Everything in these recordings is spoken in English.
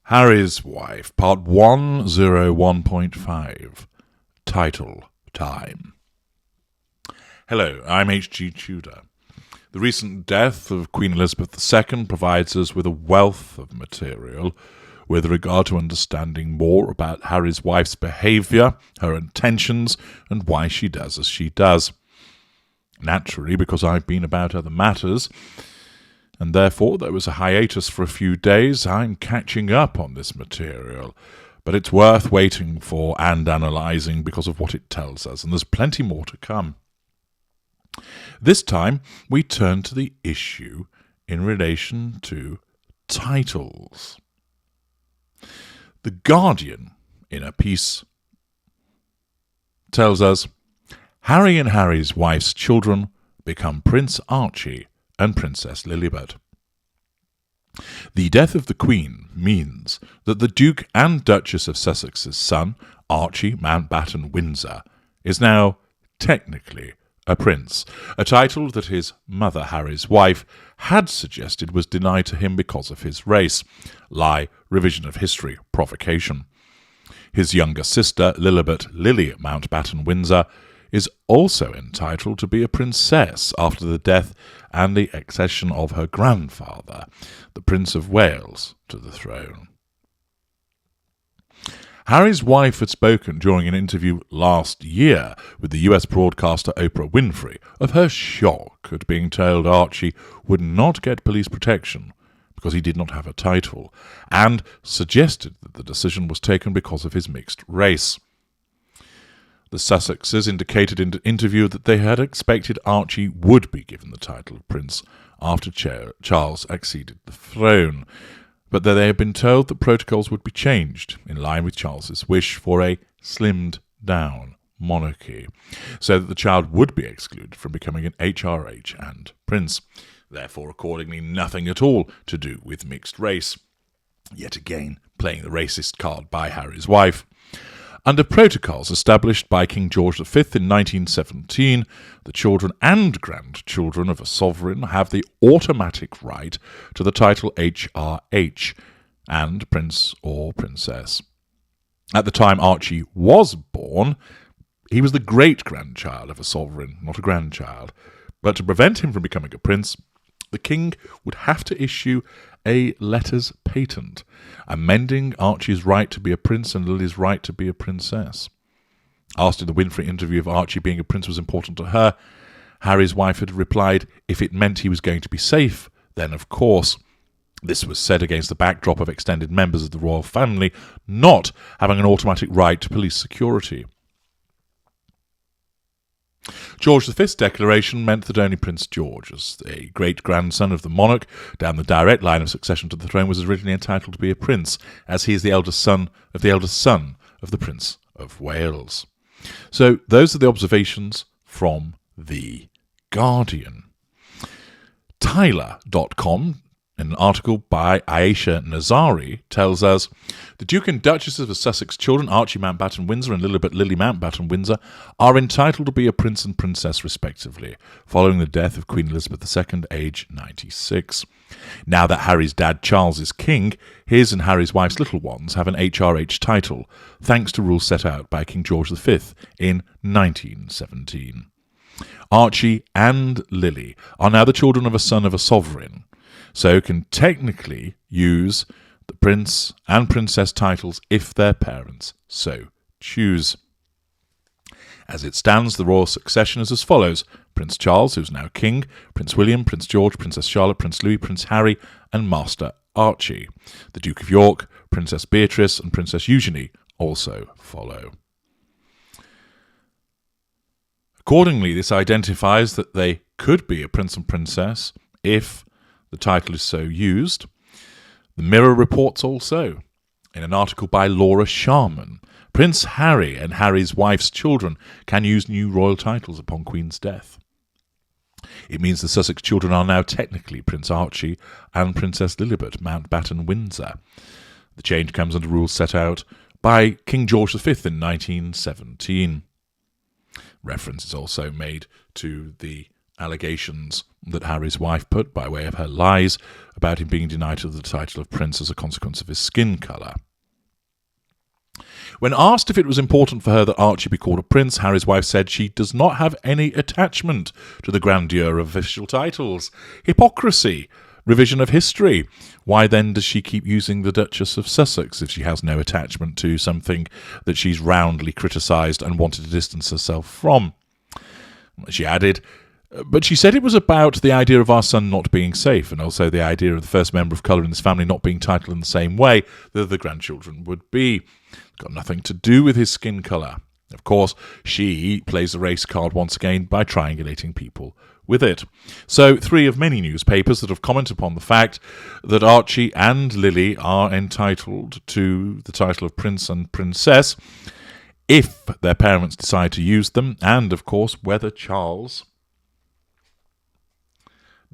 Harry's Wife, Part 101.5, Title Time. Hello, I'm H.G. Tudor. The recent death of Queen Elizabeth II provides us with a wealth of material with regard to understanding more about Harry's wife's behaviour, her intentions, and why she does as she does. Naturally, because I've been about other matters, and therefore there was a hiatus for a few days, I'm catching up on this material. But it's worth waiting for and analysing because of what it tells us, and there's plenty more to come. This time, we turn to the issue in relation to titles. The Guardian, in a piece, tells us, Harry and Harry's wife's children become Prince Archie and Princess Lilibet. The death of the Queen means that the Duke and Duchess of Sussex's son, Archie Mountbatten Windsor, is now technically a prince, a title that his mother, Harry's wife, had suggested was denied to him because of his race. Lie, revision of history, provocation. His younger sister, Lilibet Lily Mountbatten Windsor, is also entitled to be a princess after the death and the accession of her grandfather, the Prince of Wales, to the throne. Harry's wife had spoken during an interview last year with the US broadcaster Oprah Winfrey of her shock at being told Archie would not get police protection because he did not have a title, and suggested that the decision was taken because of his mixed race. The Sussexes indicated in an interview that they had expected Archie would be given the title of prince after Charles acceded the throne, but that they had been told that protocols would be changed in line with Charles's wish for a slimmed-down monarchy, so that the child would be excluded from becoming an HRH and prince. Therefore, accordingly, nothing at all to do with mixed race. Yet again, playing the racist card by Harry's wife. Under protocols established by King George V in 1917, the children and grandchildren of a sovereign have the automatic right to the title HRH and Prince or Princess. At the time Archie was born, he was the great-grandchild of a sovereign, not a grandchild. But to prevent him from becoming a prince, the king would have to issue a letters patent, amending Archie's right to be a prince and Lily's right to be a princess. Asked in the Winfrey interview if Archie being a prince was important to her, Harry's wife had replied if it meant he was going to be safe, then of course. This was said against the backdrop of extended members of the royal family not having an automatic right to police security. George V's declaration meant that only Prince George, as a great-grandson of the monarch, down the direct line of succession to the throne, was originally entitled to be a prince, as he is the eldest son of the Prince of Wales. So those are the observations from The Guardian. Tyler.com, in an article by Aisha Nazari, tells us, the Duke and Duchess of Sussex children, Archie Mountbatten Windsor and Lilibet Lily Mountbatten Windsor, are entitled to be a prince and princess respectively, following the death of Queen Elizabeth II, age 96. Now that Harry's dad Charles is king, his and Harry's wife's little ones have an HRH title, thanks to rules set out by King George V in 1917. Archie and Lily are now the children of a son of a sovereign, so can technically use the prince and princess titles if their parents so choose. As it stands, the royal succession is as follows: Prince Charles, who is now king, Prince William, Prince George, Princess Charlotte, Prince Louis, Prince Harry, and Master Archie. The Duke of York, Princess Beatrice, and Princess Eugenie also follow. Accordingly, this identifies that they could be a prince and princess if the title is so used. The Mirror reports also, in an article by Laura Sharman, Prince Harry and Harry's wife's children can use new royal titles upon Queen's death. It means the Sussex children are now technically Prince Archie and Princess Lilibet Mountbatten Windsor. The change comes under rules set out by King George V in 1917. Reference is also made to the allegations that Harry's wife put by way of her lies about him being denied the title of prince as a consequence of his skin colour. When asked if it was important for her that Archie be called a prince, Harry's wife said she does not have any attachment to the grandeur of official titles. Hypocrisy. Revision of history. Why then does she keep using the Duchess of Sussex if she has no attachment to something that she's roundly criticised and wanted to distance herself from? She added, but she said it was about the idea of our son not being safe, and also the idea of the first member of colour in this family not being titled in the same way that the grandchildren would be. It's got nothing to do with his skin colour. Of course, she plays the race card once again by triangulating people with it. So 3 of many newspapers that have commented upon the fact that Archie and Lily are entitled to the title of prince and princess if their parents decide to use them, and of course whether Charles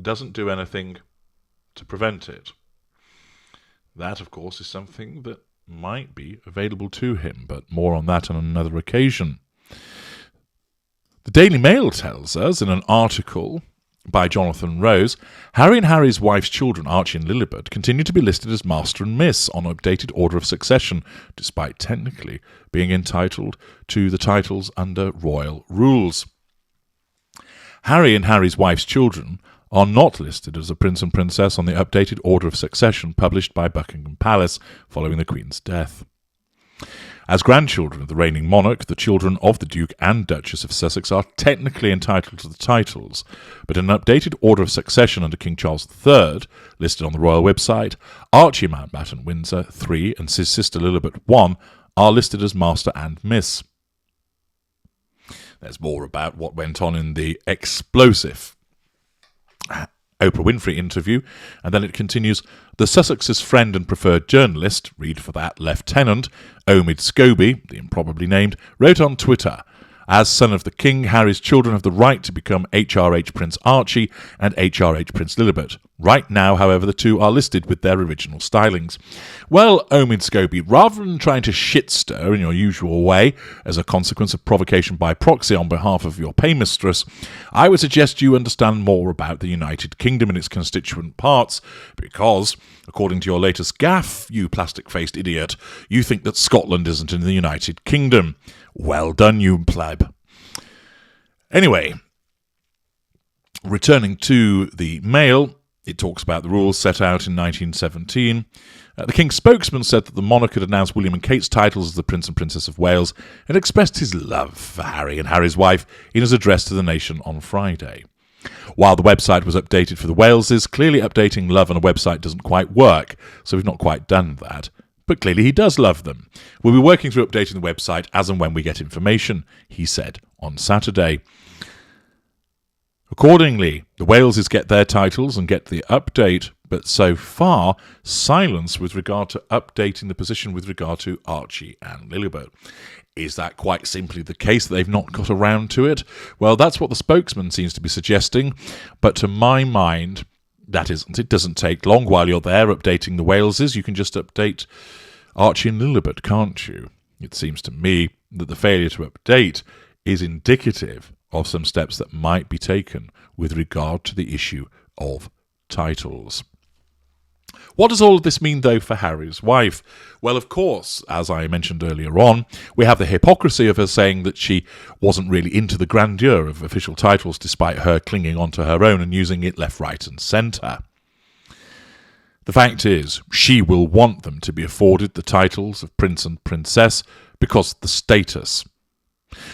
doesn't do anything to prevent it. That, of course, is something that might be available to him, but more on that on another occasion. The Daily Mail tells us in an article by Jonathan Rose, Harry and Harry's wife's children, Archie and Lilibet, continue to be listed as Master and Miss on updated order of succession, despite technically being entitled to the titles under royal rules. Harry and Harry's wife's children are not listed as a prince and princess on the updated order of succession published by Buckingham Palace following the Queen's death. As grandchildren of the reigning monarch, the children of the Duke and Duchess of Sussex are technically entitled to the titles, but in an updated order of succession under King Charles III, listed on the royal website, Archie Mountbatten Windsor 3 and his sister Lilibet 1 are listed as Master and Miss. There's more about what went on in the explosive Oprah Winfrey interview, and then it continues, the Sussex's friend and preferred journalist, read for that Lieutenant, Omid Scobie, the improbably named, wrote on Twitter, as son of the king, Harry's children have the right to become HRH Prince Archie and HRH Prince Lilibet. Right now, however, the two are listed with their original stylings. Well, Omid Scobie, rather than trying to shit-stir in your usual way as a consequence of provocation by proxy on behalf of your paymistress, I would suggest you understand more about the United Kingdom and its constituent parts, because, according to your latest gaffe, you plastic-faced idiot, you think that Scotland isn't in the United Kingdom. Well done, you pleb. Anyway, returning to the Mail, it talks about the rules set out in 1917. The King's spokesman said that the monarch had announced William and Kate's titles as the Prince and Princess of Wales and expressed his love for Harry and Harry's wife in his address to the nation on Friday. While the website was updated for the Waleses, clearly updating love on a website doesn't quite work, so we've not quite done that. But clearly he does love them. We'll be working through updating the website as and when we get information, he said on Saturday. Accordingly, the Waleses get their titles and get the update, but so far, silence with regard to updating the position with regard to Archie and Lilibet. Is that quite simply the case that they've not got around to it? Well, that's what the spokesman seems to be suggesting, but to my mind, that isn't. It doesn't take long. While you're there updating the Waleses, you can just update Archie and Lilibet, can't you? It seems to me that the failure to update is indicative of some steps that might be taken with regard to the issue of titles. What does all of this mean, though, for Harry's wife? Well, of course, as I mentioned earlier on, we have the hypocrisy of her saying that she wasn't really into the grandeur of official titles despite her clinging onto her own and using it left, right and centre. The fact is, she will want them to be afforded the titles of Prince and Princess because of the status.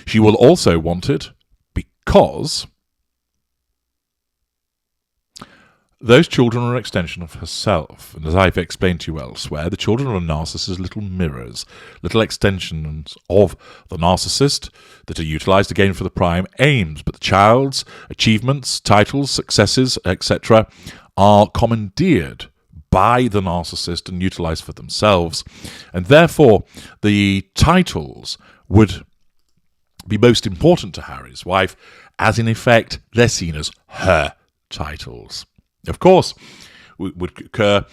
She will also want it because those children are an extension of herself, and as I've explained to you elsewhere, the children are Narcissus' little mirrors, little extensions of the narcissist that are utilised again for the prime aims, but the child's achievements, titles, successes, etc. are commandeered by the narcissist and utilised for themselves, and therefore the titles would be most important to Harry's wife, as in effect they're seen as her titles. Of course, it would occur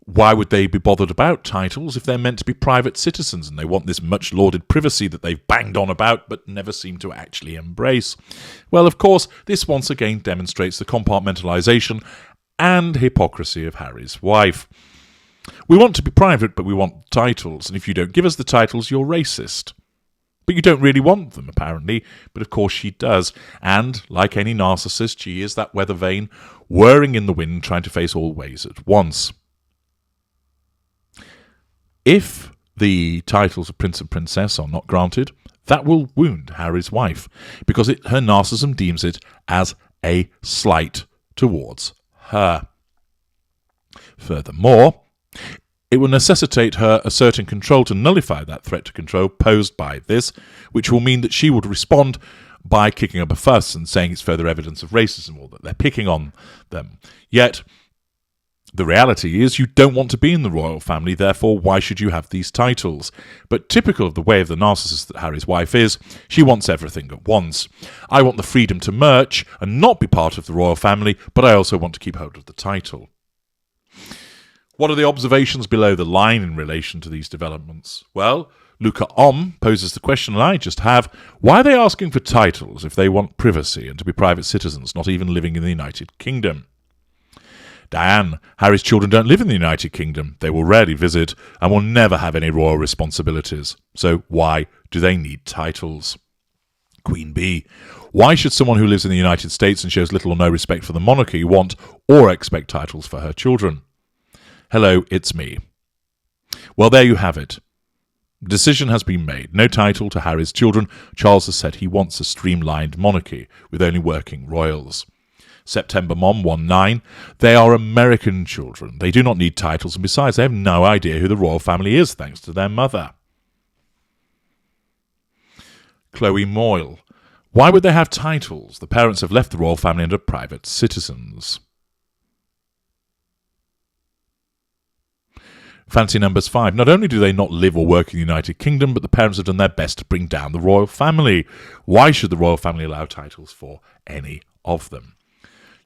Why would they be bothered about titles if they're meant to be private citizens and they want this much-lauded privacy that they've banged on about but never seem to actually embrace? Well, of course, this once again demonstrates the compartmentalisation and hypocrisy of Harry's wife. We want to be private, but we want titles, and if you don't give us the titles, you're racist. But you don't really want them, apparently, but of course she does, and, like any narcissist, she is that weather vane, whirring in the wind, trying to face all waves at once. If the titles of Prince and Princess are not granted, that will wound Harry's wife, because her narcissism deems it as a slight towards her. Furthermore, it will necessitate her asserting control to nullify that threat to control posed by this, which will mean that she would respond by kicking up a fuss and saying it's further evidence of racism or that they're picking on them. Yet, the reality is you don't want to be in the royal family, therefore why should you have these titles? But typical of the way of the narcissist that Harry's wife is, she wants everything at once. I want the freedom to merge and not be part of the royal family, but I also want to keep hold of the title. What are the observations below the line in relation to these developments? Well, Luca Om poses the question I just have, why are they asking for titles if they want privacy and to be private citizens, not even living in the United Kingdom? Diane, Harry's children don't live in the United Kingdom. They will rarely visit and will never have any royal responsibilities. So why do they need titles? Queen B, why should someone who lives in the United States and shows little or no respect for the monarchy want or expect titles for her children? Hello, it's me. Well, there you have it. The decision has been made. No title to Harry's children. Charles has said he wants a streamlined monarchy with only working royals. September Mom 19. They are American children. They do not need titles, and besides, they have no idea who the royal family is, thanks to their mother. Chloe Moyle. Why would they have titles? The parents have left the royal family and are private citizens. Fancy Numbers 5. Not only do they not live or work in the United Kingdom, but the parents have done their best to bring down the royal family. Why should the royal family allow titles for any of them?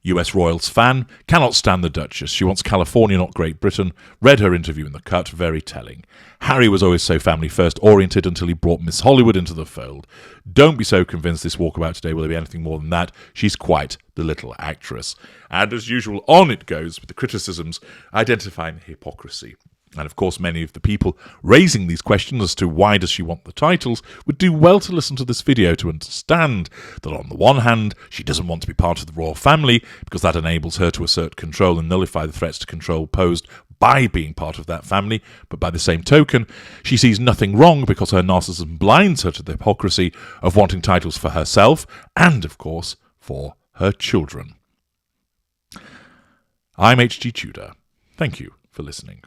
US Royals fan cannot stand the Duchess. She wants California, not Great Britain. Read her interview in The Cut, very telling. Harry was always so family first oriented until he brought Miss Hollywood into the fold. Don't be so convinced this walkabout today will be anything more than that. She's quite the little actress. And as usual, on it goes with the criticisms identifying hypocrisy. And of course, many of the people raising these questions as to why does she want the titles would do well to listen to this video to understand that on the one hand, she doesn't want to be part of the royal family because that enables her to assert control and nullify the threats to control posed by being part of that family, but by the same token, she sees nothing wrong because her narcissism blinds her to the hypocrisy of wanting titles for herself and, of course, for her children. I'm H.G. Tudor. Thank you for listening.